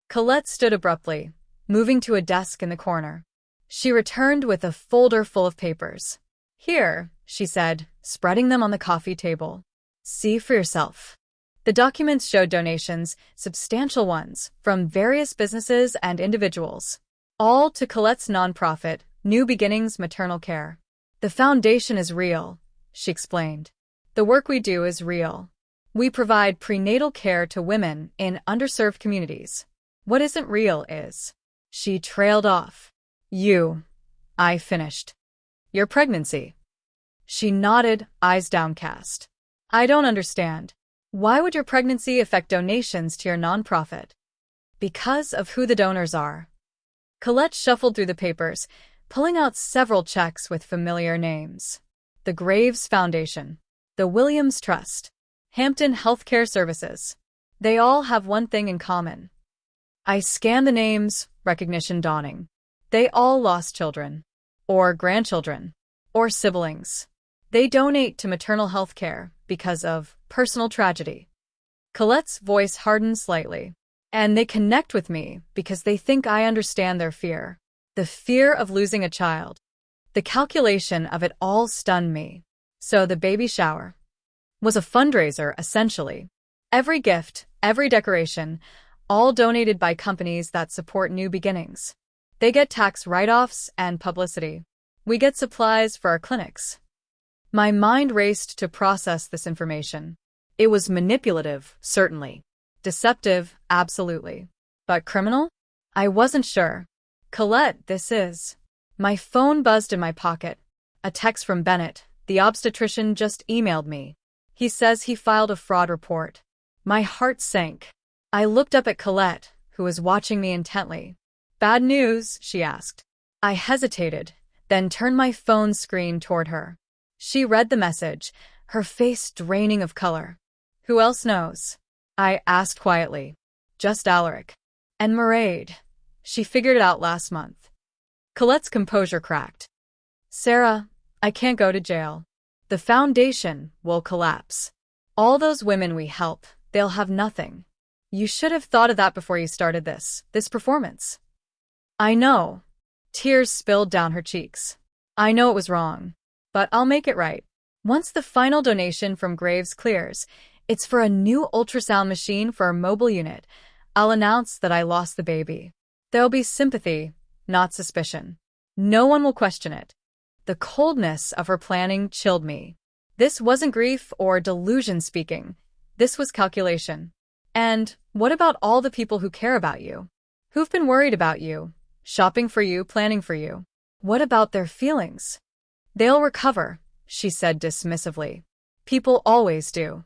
Colette stood abruptly, moving to a desk in the corner. She returned with a folder full of papers. Here, she said, spreading them on the coffee table. See for yourself. The documents showed donations, substantial ones, from various businesses and individuals. All to Colette's nonprofit, New Beginnings Maternal Care. The foundation is real, she explained. The work we do is real. We provide prenatal care to women in underserved communities. What isn't real is. She trailed off. I finished. Your pregnancy. She nodded, eyes downcast. I don't understand. Why would your pregnancy affect donations to your nonprofit? Because of who the donors are. Colette shuffled through the papers, pulling out several checks with familiar names. The Graves Foundation. The Williams Trust. Hampton Healthcare Services. They all have one thing in common. I scanned the names, recognition dawning. They all lost children. Or grandchildren. Or siblings. They donate to maternal health care because of personal tragedy. Colette's voice hardened slightly. And they connect with me because they think I understand their fear. The fear of losing a child. The calculation of it all stunned me. So the baby shower was a fundraiser, essentially. Every gift, every decoration, all donated by companies that support New Beginnings. They get tax write-offs and publicity. We get supplies for our clinics. My mind raced to process this information. It was manipulative, certainly. Deceptive, absolutely. But criminal? I wasn't sure. Colette, this is. My phone buzzed in my pocket. A text from Bennett. The obstetrician just emailed me. He says he filed a fraud report. My heart sank. I looked up at Colette, who was watching me intently. Bad news, she asked. I hesitated, then turned my phone screen toward her. She read the message, her face draining of color. Who else knows? I asked quietly. Just Alaric. And Mairead. She figured it out last month. Colette's composure cracked. Sarah, I can't go to jail. The foundation will collapse. All those women we help, they'll have nothing. You should have thought of that before you started this performance. I know. Tears spilled down her cheeks. I know it was wrong. But I'll make it right. Once the final donation from Graves clears, it's for a new ultrasound machine for our mobile unit. I'll announce that I lost the baby. There'll be sympathy, not suspicion. No one will question it. The coldness of her planning chilled me. This wasn't grief or delusion speaking. This was calculation. And what about all the people who care about you? Who've been worried about you, shopping for you, planning for you? What about their feelings? They'll recover, she said dismissively. People always do.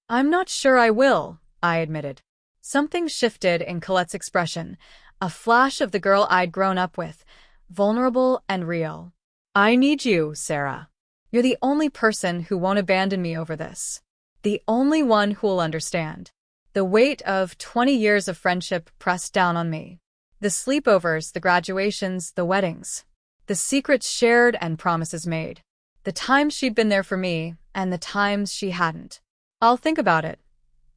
I'm not sure I will, I admitted. Something shifted in Colette's expression, a flash of the girl I'd grown up with, vulnerable and real. I need you, Sarah. You're the only person who won't abandon me over this. The only one who'll understand. The weight of 20 years of friendship pressed down on me. The sleepovers, the graduations, the weddings. The secrets shared and promises made. The times she'd been there for me, and the times she hadn't. I'll think about it,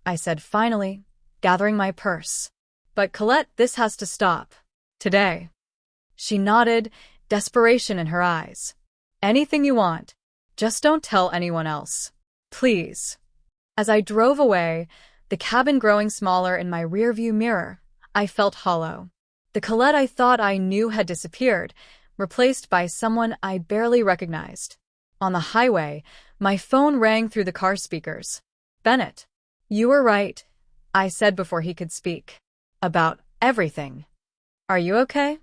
I said finally, gathering my purse. But Colette, this has to stop. Today. She nodded, desperation in her eyes. Anything you want. Just don't tell anyone else. Please. As I drove away, the cabin growing smaller in my rearview mirror, I felt hollow. The Colette I thought I knew had disappeared, replaced by someone I barely recognized. On the highway, my phone rang through the car speakers. "Bennett, you were right," I said before he could speak. "About everything. Are you okay?"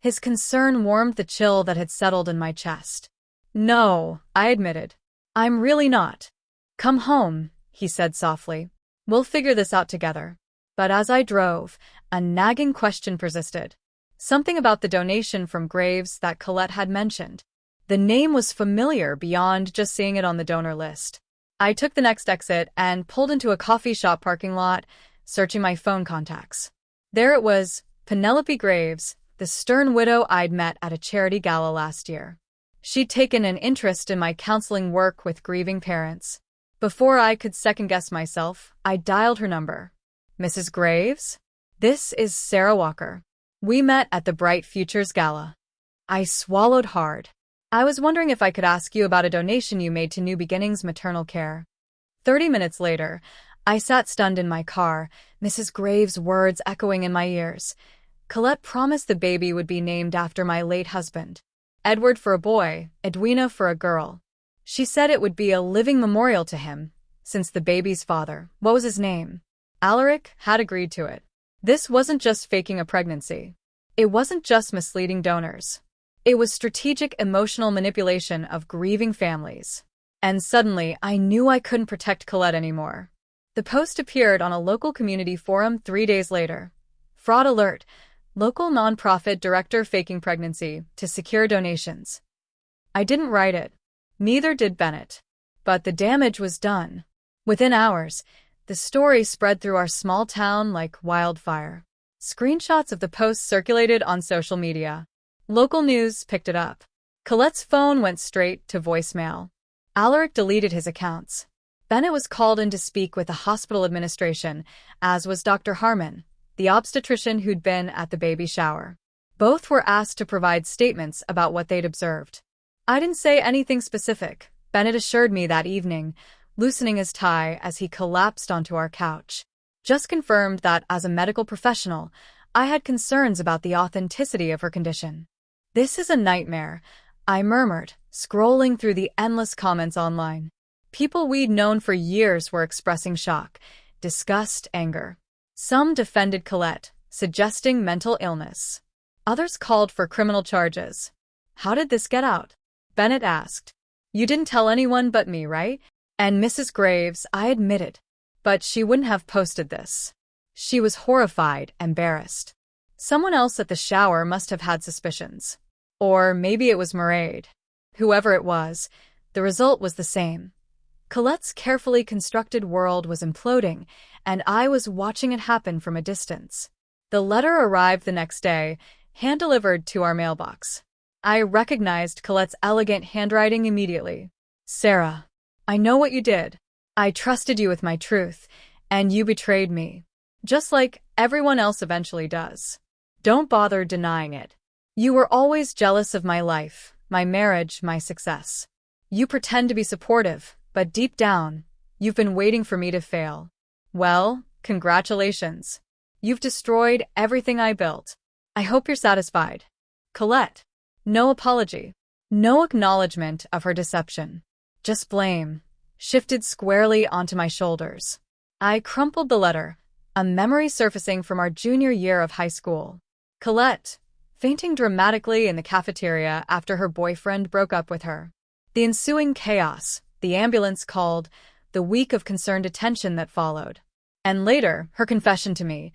His concern warmed the chill that had settled in my chest. "No," I admitted. "I'm really not." "Come home," he said softly. "We'll figure this out together." But as I drove, a nagging question persisted. Something about the donation from Graves that Colette had mentioned. The name was familiar beyond just seeing it on the donor list. I took the next exit and pulled into a coffee shop parking lot, searching my phone contacts. There it was, Penelope Graves, the stern widow I'd met at a charity gala last year. She'd taken an interest in my counseling work with grieving parents. Before I could second-guess myself, I dialed her number. "Mrs. Graves? This is Sarah Walker. We met at the Bright Futures Gala." I swallowed hard. "I was wondering if I could ask you about a donation you made to New Beginnings Maternal Care." 30 minutes later, I sat stunned in my car, Mrs. Graves' words echoing in my ears. Colette promised the baby would be named after my late husband. Edward for a boy, Edwina for a girl. She said it would be a living memorial to him, since the baby's father, what was his name? Alaric, had agreed to it. This wasn't just faking a pregnancy. It wasn't just misleading donors. It was strategic emotional manipulation of grieving families. And suddenly, I knew I couldn't protect Colette anymore. The post appeared on a local community forum 3 days later. Fraud alert. Local nonprofit director faking pregnancy to secure donations. I didn't write it. Neither did Bennett. But the damage was done. Within hours, the story spread through our small town like wildfire. Screenshots of the post circulated on social media. Local news picked it up. Colette's phone went straight to voicemail. Alaric deleted his accounts. Bennett was called in to speak with the hospital administration, as was Dr. Harmon, the obstetrician who'd been at the baby shower. Both were asked to provide statements about what they'd observed. I didn't say anything specific, Bennett assured me that evening, loosening his tie as he collapsed onto our couch. Just confirmed that as a medical professional, I had concerns about the authenticity of her condition. "This is a nightmare," I murmured, scrolling through the endless comments online. People we'd known for years were expressing shock, disgust, anger. Some defended Colette, suggesting mental illness. Others called for criminal charges. "How did this get out?" Bennett asked. "You didn't tell anyone but me, right?" "And Mrs. Graves," I admitted. But she wouldn't have posted this. She was horrified, embarrassed. Someone else at the shower must have had suspicions. Or maybe it was Mairead. Whoever it was, the result was the same. Colette's carefully constructed world was imploding, and I was watching it happen from a distance. The letter arrived the next day, hand-delivered to our mailbox. I recognized Colette's elegant handwriting immediately. "Sarah, I know what you did. I trusted you with my truth, and you betrayed me. Just like everyone else eventually does. Don't bother denying it. You were always jealous of my life, my marriage, my success. You pretend to be supportive, but deep down, you've been waiting for me to fail. Well, congratulations. You've destroyed everything I built. I hope you're satisfied. Colette." No apology. No acknowledgement of her deception. Just blame, shifted squarely onto my shoulders. I crumpled the letter, a memory surfacing from our junior year of high school. Colette, fainting dramatically in the cafeteria after her boyfriend broke up with her. The ensuing chaos, the ambulance called, the week of concerned attention that followed. And later, her confession to me.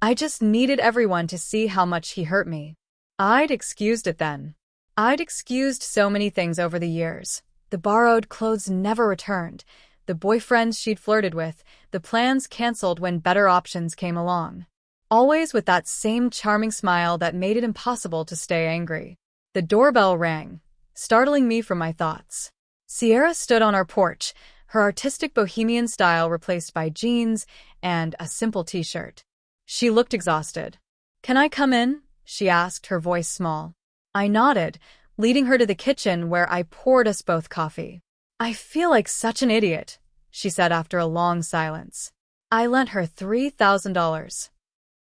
I just needed everyone to see how much he hurt me. I'd excused it then. I'd excused so many things over the years. The borrowed clothes never returned, the boyfriends she'd flirted with, the plans canceled when better options came along. Always with that same charming smile that made it impossible to stay angry. The doorbell rang, startling me from my thoughts. Sierra stood on our porch, her artistic bohemian style replaced by jeans and a simple t-shirt. She looked exhausted. "Can I come in?" she asked, her voice small. I nodded, leading her to the kitchen where I poured us both coffee. "I feel like such an idiot," she said after a long silence. "I lent her $3,000.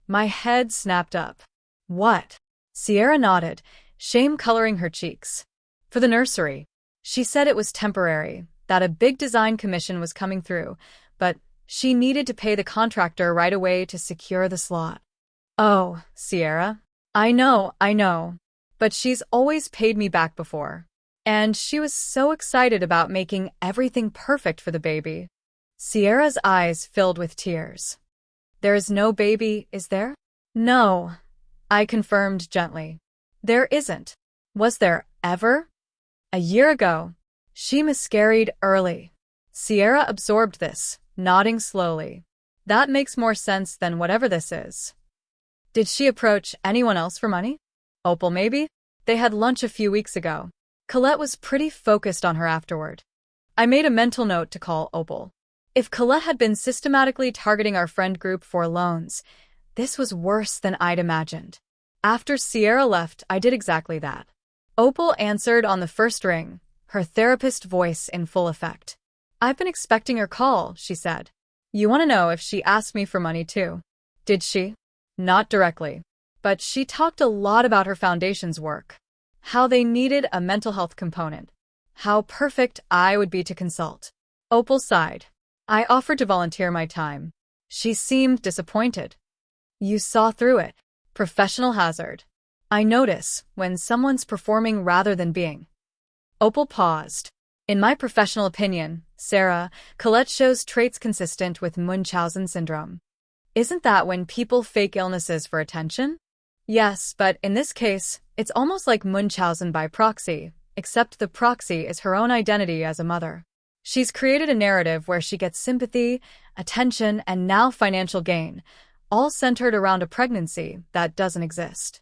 My head snapped up. "What?" Sierra nodded, shame coloring her cheeks. For the nursery. She said it was temporary, that a big design commission was coming through, but she needed to pay the contractor right away to secure the slot. Oh, Sierra. I know. But she's always paid me back before. And she was so excited about making everything perfect for the baby. Sierra's eyes filled with tears. There is no baby, is there? No, I confirmed gently. There isn't. Was there ever? A year ago. She miscarried early. Sierra absorbed this, nodding slowly. That makes more sense than whatever this is. Did she approach anyone else for money? Opal, maybe? They had lunch a few weeks ago. Colette was pretty focused on her afterward. I made a mental note to call Opal. If Colette had been systematically targeting our friend group for loans, this was worse than I'd imagined. After Sierra left, I did exactly that. Opal answered on the first ring, her therapist voice in full effect. I've been expecting your call, she said. You want to know if she asked me for money too? Did she? Not directly. But she talked a lot about her foundation's work. How they needed a mental health component. How perfect I would be to consult. Opal sighed. I offered to volunteer my time. She seemed disappointed. You saw through it. Professional hazard. I notice when someone's performing rather than being. Opal paused. In my professional opinion, Sarah, Colette shows traits consistent with Munchausen syndrome. Isn't that when people fake illnesses for attention? Yes, but in this case, it's almost like Munchausen by proxy, except the proxy is her own identity as a mother. She's created a narrative where she gets sympathy, attention, and now financial gain, all centered around a pregnancy that doesn't exist.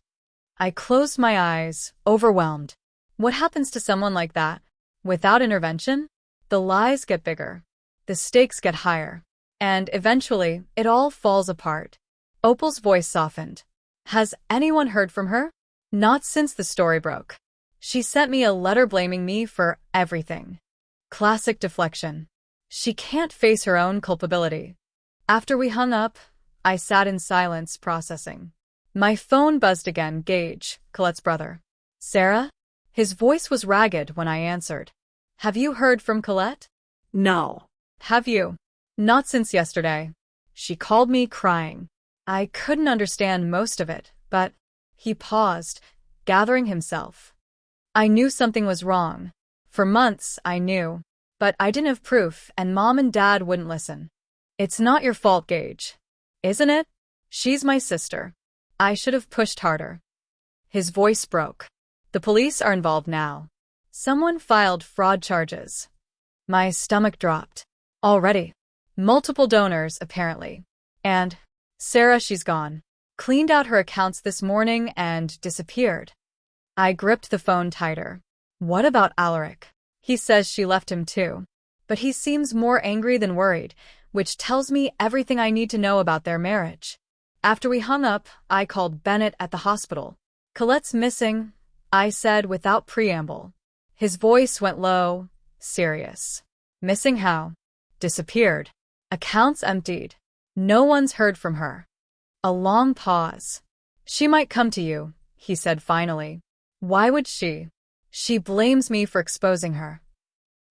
I closed my eyes, overwhelmed. What happens to someone like that? Without intervention? The lies get bigger. The stakes get higher. And eventually, it all falls apart. Opal's voice softened. Has anyone heard from her? Not since the story broke. She sent me a letter blaming me for everything. Classic deflection. She can't face her own culpability. After we hung up, I sat in silence, processing. My phone buzzed again. Gage, Colette's brother. Sarah? His voice was ragged when I answered. Have you heard from Colette? No. Have you? Not since yesterday. She called me crying. I couldn't understand most of it, but he paused, gathering himself. I knew something was wrong. For months, I knew. But I didn't have proof, and Mom and Dad wouldn't listen. It's not your fault, Gage. Isn't it? She's my sister. I should have pushed harder. His voice broke. The police are involved now. Someone filed fraud charges. My stomach dropped. Already. Multiple donors, apparently. And Sarah, she's gone. Cleaned out her accounts this morning and disappeared. I gripped the phone tighter. What about Alaric? He says she left him too. But he seems more angry than worried, which tells me everything I need to know about their marriage. After we hung up, I called Bennett at the hospital. Colette's missing, I said without preamble. His voice went low, serious. Missing how? Disappeared. Accounts emptied. No one's heard from her. A long pause. She might come to you, he said finally. Why would she? She blames me for exposing her.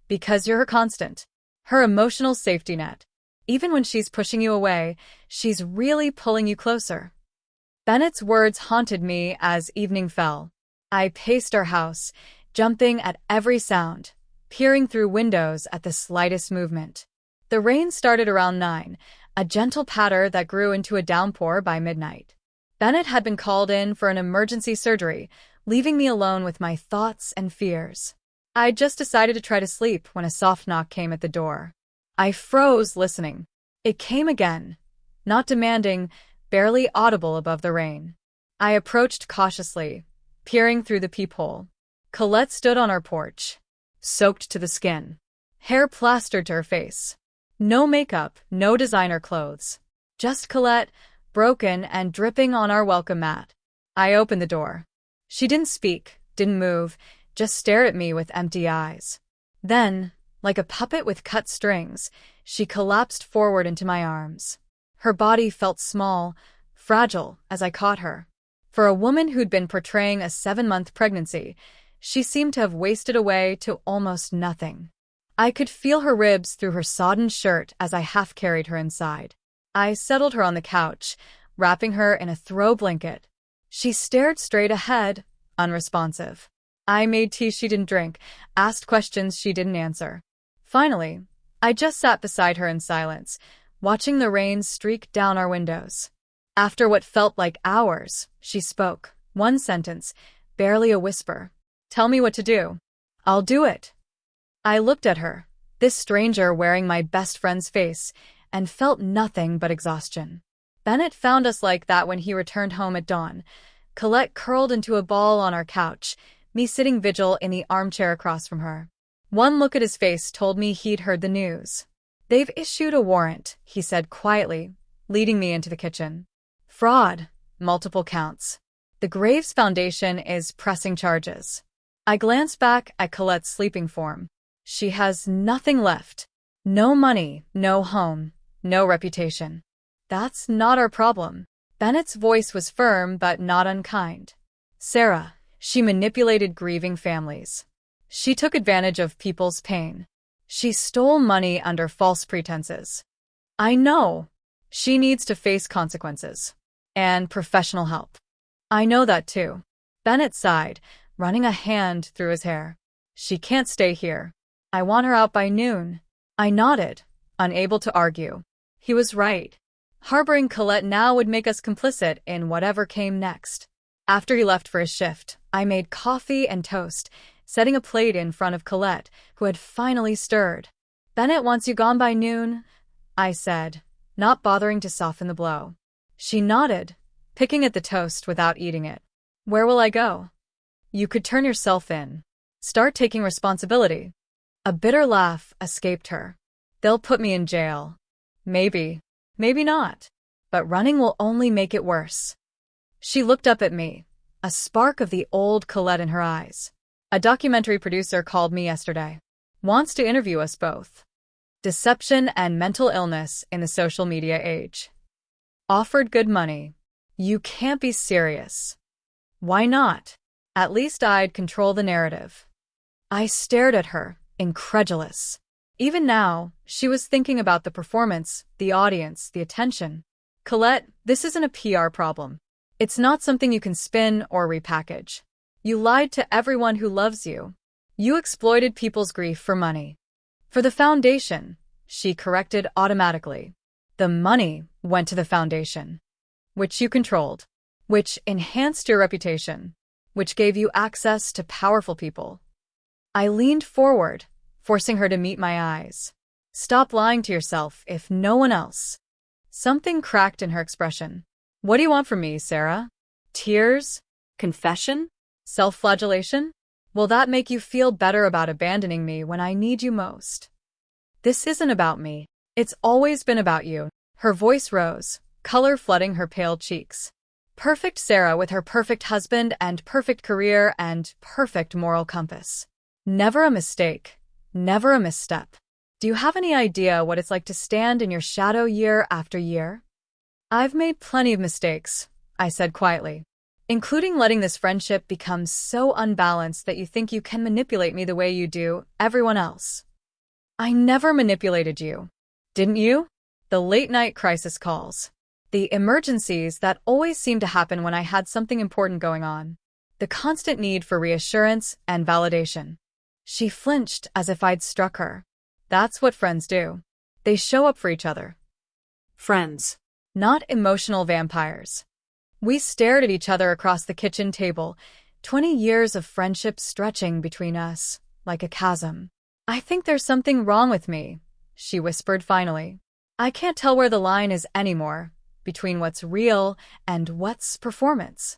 Because you're her constant. Her emotional safety net. Even when she's pushing you away, she's really pulling you closer. Bennett's words haunted me as evening fell. I paced our house, jumping at every sound, peering through windows at the slightest movement. The rain started around 9, a gentle patter that grew into a downpour by midnight. Bennett had been called in for an emergency surgery, leaving me alone with my thoughts and fears. I'd just decided to try to sleep when a soft knock came at the door. I froze, listening. It came again, not demanding, barely audible above the rain. I approached cautiously, peering through the peephole. Colette stood on our porch, soaked to the skin, hair plastered to her face. No makeup, no designer clothes. Just Colette, broken and dripping on our welcome mat. I opened the door. She didn't speak, didn't move, just stared at me with empty eyes. Then, like a puppet with cut strings, she collapsed forward into my arms. Her body felt small, fragile as I caught her. For a woman who'd been portraying a 7-month pregnancy, she seemed to have wasted away to almost nothing. I could feel her ribs through her sodden shirt as I half-carried her inside. I settled her on the couch, wrapping her in a throw blanket. She stared straight ahead, unresponsive. I made tea she didn't drink, asked questions she didn't answer. Finally, I just sat beside her in silence, watching the rain streak down our windows. After what felt like hours, she spoke. One sentence, barely a whisper. "Tell me what to do." "I'll do it." I looked at her, this stranger wearing my best friend's face, and felt nothing but exhaustion. Bennett found us like that when he returned home at dawn. Colette curled into a ball on our couch, me sitting vigil in the armchair across from her. One look at his face told me he'd heard the news. "They've issued a warrant," he said quietly, leading me into the kitchen. "Fraud, multiple counts. The Graves Foundation is pressing charges." I glanced back at Colette's sleeping form. She has nothing left. No money, no home, no reputation. "That's not our problem." Bennett's voice was firm but not unkind. "Sarah, she manipulated grieving families. She took advantage of people's pain. She stole money under false pretenses. I know. She needs to face consequences. And professional help. I know that too." Bennett sighed, running a hand through his hair. "She can't stay here. I want her out by noon." I nodded, unable to argue. He was right. Harboring Colette now would make us complicit in whatever came next. After he left for his shift, I made coffee and toast, setting a plate in front of Colette, who had finally stirred. "Bennett wants you gone by noon," I said, not bothering to soften the blow. She nodded, picking at the toast without eating it. "Where will I go?" "You could turn yourself in. Start taking responsibility." A bitter laugh escaped her. "They'll put me in jail." "Maybe. Maybe not. But running will only make it worse." She looked up at me, a spark of the old Colette in her eyes. "A documentary producer called me yesterday. Wants to interview us both. Deception and mental illness in the social media age. Offered good money. You can't be serious." "Why not? At least I'd control the narrative." I stared at her, incredulous. Even now, she was thinking about the performance, the audience, the attention. "Colette, this isn't a PR problem. It's not something you can spin or repackage. You lied to everyone who loves you. You exploited people's grief for money. For the foundation," she corrected automatically. "The money went to the foundation. Which you controlled. Which enhanced your reputation. Which gave you access to powerful people." I leaned forward, forcing her to meet my eyes. "Stop lying to yourself if no one else." Something cracked in her expression. "What do you want from me, Sarah? Tears? Confession? Self-flagellation? Will that make you feel better about abandoning me when I need you most?" "This isn't about me. It's always been about you." Her voice rose, color flooding her pale cheeks. Perfect Sarah with her perfect husband and perfect career and perfect moral compass. Never a mistake. Never a misstep. Do you have any idea what it's like to stand in your shadow year after year? "I've made plenty of mistakes," I said quietly, "including letting this friendship become so unbalanced that you think you can manipulate me the way you do everyone else." "I never manipulated you. Didn't you?" The late-night crisis calls. The emergencies that always seemed to happen when I had something important going on. The constant need for reassurance and validation. She flinched as if I'd struck her. "That's what friends do. They show up for each other." Friends. Not emotional vampires. We stared at each other across the kitchen table, 20 years of friendship stretching between us, like a chasm. "I think there's something wrong with me," she whispered finally. "I can't tell where the line is anymore, between what's real and what's performance."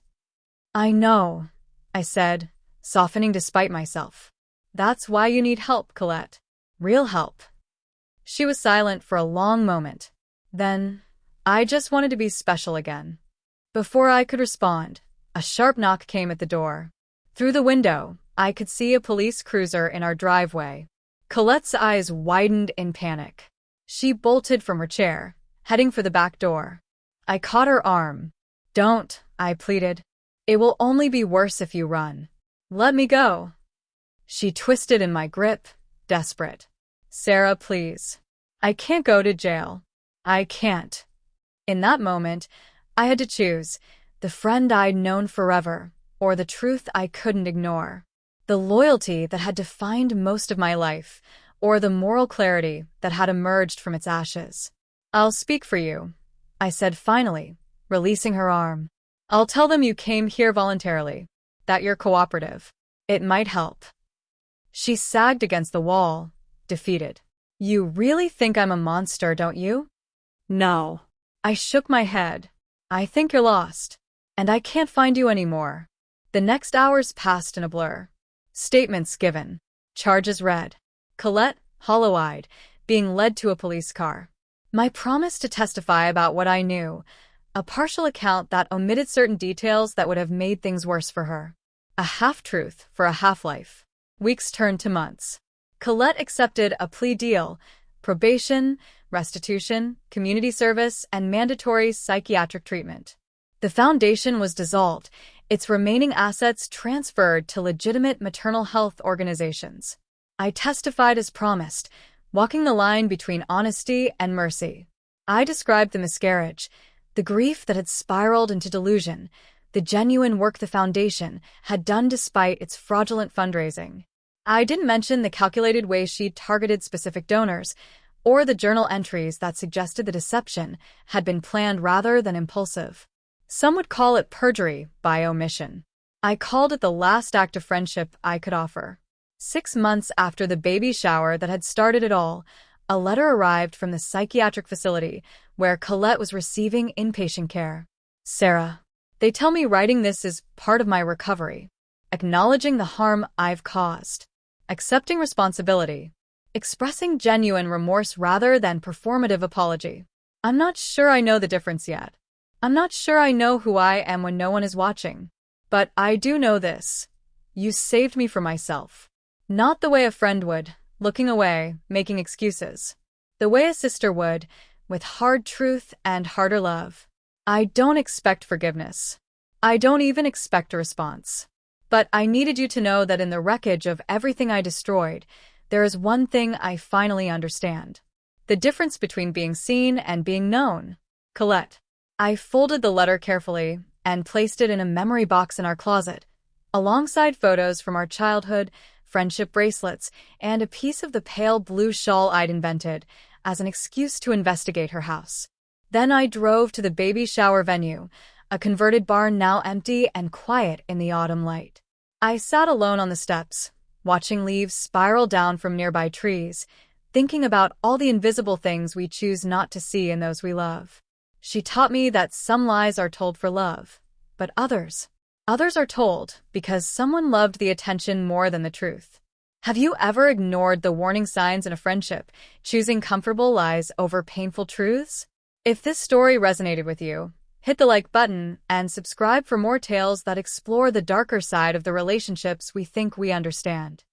"I know," I said, softening despite myself. "That's why you need help, Colette. Real help." She was silent for a long moment. Then, "I just wanted to be special again." Before I could respond, a sharp knock came at the door. Through the window, I could see a police cruiser in our driveway. Colette's eyes widened in panic. She bolted from her chair, heading for the back door. I caught her arm. "Don't," I pleaded. It will only be worse if you run. Let me go. She twisted in my grip, desperate. Sarah, please. I can't go to jail. I can't. In that moment, I had to choose the friend I'd known forever or the truth I couldn't ignore. The loyalty that had defined most of my life or the moral clarity that had emerged from its ashes. I'll speak for you, I said finally, releasing her arm. I'll tell them you came here voluntarily, that you're cooperative. It might help. She sagged against the wall, defeated. You really think I'm a monster, don't you? No. I shook my head. I think you're lost. And I can't find you anymore. The next hours passed in a blur. Statements given. Charges read. Colette, hollow-eyed, being led to a police car. My promise to testify about what I knew. A partial account that omitted certain details that would have made things worse for her. A half-truth for a half-life. Weeks turned to months. Colette accepted a plea deal, probation, restitution, community service, and mandatory psychiatric treatment. The foundation was dissolved, its remaining assets transferred to legitimate maternal health organizations. I testified as promised, walking the line between honesty and mercy. I described the miscarriage, the grief that had spiraled into delusion, the genuine work the foundation had done despite its fraudulent fundraising. I didn't mention the calculated way she'd targeted specific donors, or the journal entries that suggested the deception had been planned rather than impulsive. Some would call it perjury by omission. I called it the last act of friendship I could offer. 6 months after the baby shower that had started it all, a letter arrived from the psychiatric facility where Colette was receiving inpatient care. Sarah, they tell me writing this is part of my recovery, acknowledging the harm I've caused, accepting responsibility, expressing genuine remorse rather than performative apology. I'm not sure I know the difference yet. I'm not sure I know who I am when no one is watching. But I do know this. You saved me from myself. Not the way a friend would, looking away, making excuses. The way a sister would, with hard truth and harder love. I don't expect forgiveness. I don't even expect a response. But I needed you to know that in the wreckage of everything I destroyed, there is one thing I finally understand. The difference between being seen and being known. Colette. I folded the letter carefully and placed it in a memory box in our closet, alongside photos from our childhood, friendship bracelets, and a piece of the pale blue shawl I'd invented as an excuse to investigate her house. Then I drove to the baby shower venue, a converted barn now empty and quiet in the autumn light. I sat alone on the steps, watching leaves spiral down from nearby trees, thinking about all the invisible things we choose not to see in those we love. She taught me that some lies are told for love, but others are told because someone loved the attention more than the truth. Have you ever ignored the warning signs in a friendship, choosing comfortable lies over painful truths? If this story resonated with you, hit the like button and subscribe for more tales that explore the darker side of the relationships we think we understand.